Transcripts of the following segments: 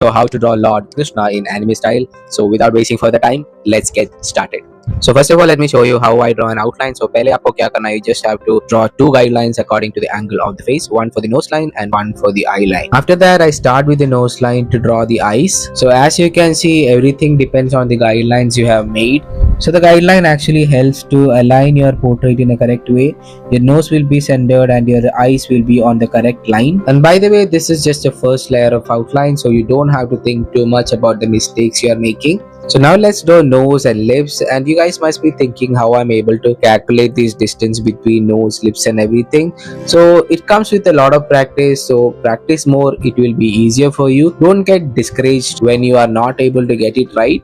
show how to draw Lord Krishna in anime style. So without wasting further time, let's get started. So first of all, let me show you how I draw an outline. So पहले आपको क्या करना है, you just have to draw two guidelines according to the angle of the face, one for the nose line and one for the eye line. After that, I start with the nose line to draw the eyes. So as you can see, everything depends on the guidelines you have made. So the guideline actually helps to align your portrait in a correct way. Your nose will be centered and your eyes will be on the correct line. And by the way, this is just the first layer of outline, so you don't have to think too much about the mistakes you are making. So now let's draw nose and lips, and you guys must be thinking how I'm able to calculate this distance between nose, lips and everything. So it comes with a lot of practice, so practice more, it will be easier for you. Don't get discouraged when you are not able to get it right.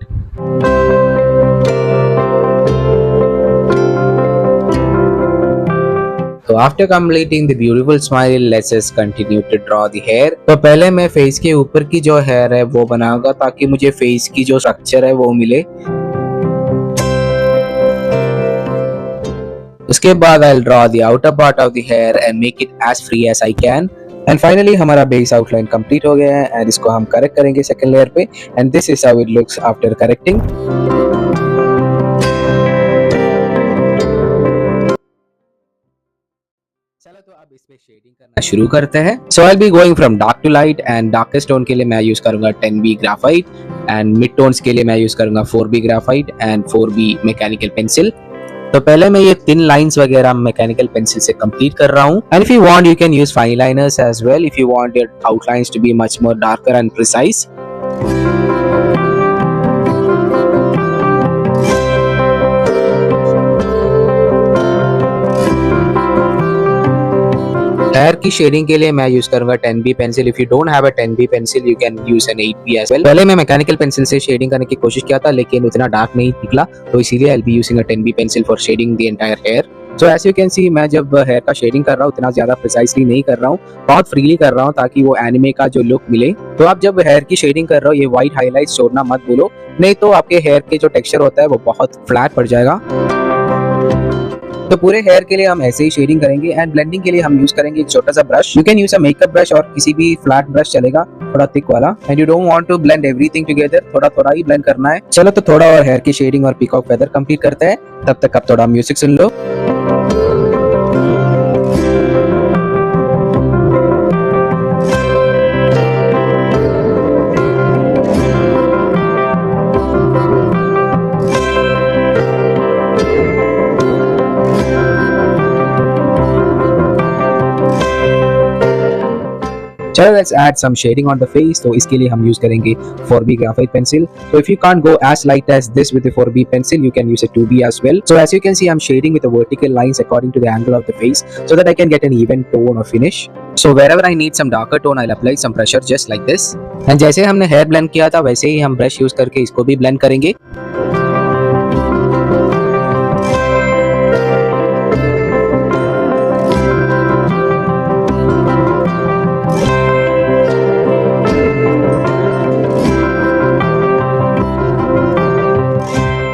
So after completing the beautiful smile, let's just continue to draw the hair. तो पहले मैं face के ऊपर की जो hair है वो बनाऊंगा ताकि मुझे फेस की जो स्ट्रक्चर है वो मिले. उसके बाद I'll draw the outer part of the hair and make it as free as I can. And finally हमारा base outline complete हो गया है and इसको हम करेक्ट करेंगे second layer पे. And this is how it looks after correcting. चलो तो अब इस पे शेडिंग करना शुरू करते हैं. So I will be going from dark to light, and darkest tone के लिए मैं यूज करूंगा 10B graphite, and mid tones के लिए मैं यूज करूंगा 4B graphite and 4B mechanical pencil. तो पहले मैं ये थिन लाइंस वगैरह मैकेनिकल पेंसिल से कंप्लीट कर रहा हूँ. And if you want you can use fine liners as well if you want your outlines to be much more darker and precise. Hair की शेडिंग के लिए मैं यूज करूंगा 10B pencil. If you don't have a 10B pencil you can use an 8B as well. पहले मैं mechanical pencil से shading करने की कोशिश किया था लेकिन उतना डार्क नहीं निकला, तो इसीलिए I will be using a 10B pencil for shading the entire hair. So as you can see मैं जब हेयर का शेडिंग कर रहा हूँ उतना ज्यादा प्रिसाइसली नहीं कर रहा हूँ, बहुत फ्रीली कर रहा हूँ ताकि वो एनिमे का जो लुक मिले. तो आप जब हेयर की शेडिंग कर रहे हो ये व्हाइट हाईलाइट्स छोड़ना मत भूलो, नहीं तो आपके हेयर के जो टेक्सचर होता है वो बहुत फ्लैट पड़ जाएगा. तो पूरे हेयर के लिए हम ऐसे ही शेडिंग करेंगे. एंड ब्लेंडिंग के लिए हम यूज करेंगे एक छोटा सा brush. You can use a makeup brush और किसी भी फ्लैट ब्रश चलेगा, थोड़ा थिक वाला. And you don't want to blend everything together, थोड़ा थोड़ा ही ब्लेंड करना है. चलो तो थोड़ा और हेयर की शेडिंग और पीकॉक फेदर कंप्लीट करते हैं. तब तक आप थोड़ा म्यूजिक सुन लो. चलो let's add some shading on the face. तो इसके लिए हम यूज करेंगे 4B graphite pencil. So if you can't go as light as this with the 4B pencil, you can use a 2B as well. So as you can see, I'm shading with the vertical lines according to the angle of the face so that I can get an even tone or finish. So wherever I need some darker tone, I'll apply some pressure just like this. And जैसे हमने hair blend किया था वैसे ही हम brush use करके इसको भी blend करेंगे.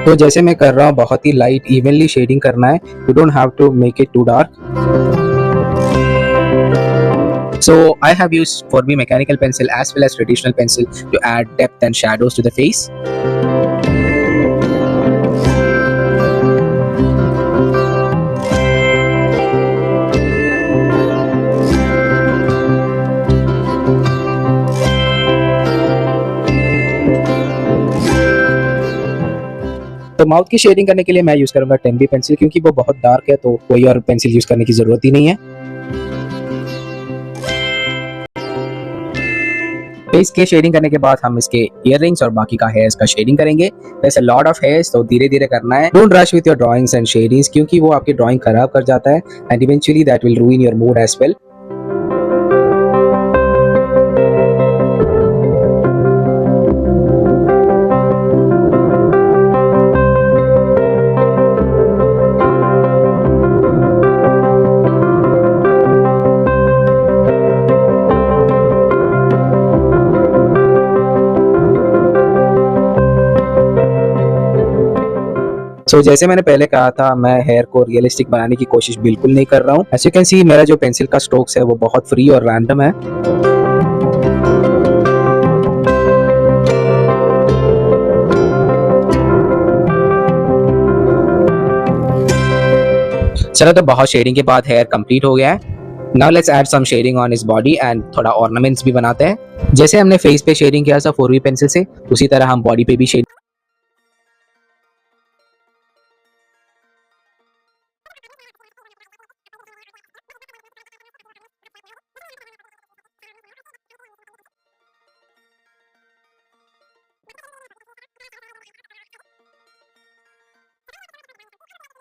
तो जैसे मैं कर रहा हूँ बहुत ही लाइट इवनली शेडिंग करना है. You don't have to make it too dark. So I have used 4B mechanical pencil as well as traditional pencil to add depth and shadows to the face. तो mouth की shading करने के लिए मैं use करूंगा 10B pencil क्योंकि वो बहुत डार्क है, तो कोई और पेंसिल यूज करने की जरूरत ही नहीं है. फेस के शेडिंग करने के बाद हम इसके इयररिंग्स और बाकी का हेयर्स का शेडिंग करेंगे. There's a lot of hairs, तो धीरे धीरे करना है. Don't rush with your drawings and shadings क्योंकि वो आपकी ड्राइंग खराब कर जाता है and eventually that will ruin your mood as well. सो जैसे मैंने पहले कहा था, मैं हेयर को रियलिस्टिक बनाने की कोशिश बिल्कुल नहीं कर रहा हूँ. एज यू कैन सी मेरा जो पेंसिल का स्ट्रोक्स है वो बहुत फ्री और रैंडम है. चलो, तो बहुत शेडिंग के बाद हेयर कंप्लीट हो गया है। Now let's add some shading on his body and थोड़ा ऑर्नामेंट्स भी बनाते हैं। जैसे हमने फेस पे शेडिंग किया था 4B पेंसिल से, उसी तरह हम बॉडी पे भी शेड।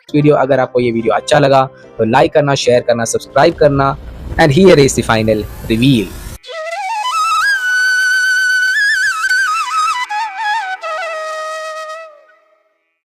वीडियो अगर आपको ये वीडियो अच्छा लगा तो लाइक करना, शेयर करना, सब्सक्राइब करना। And here is the final reveal.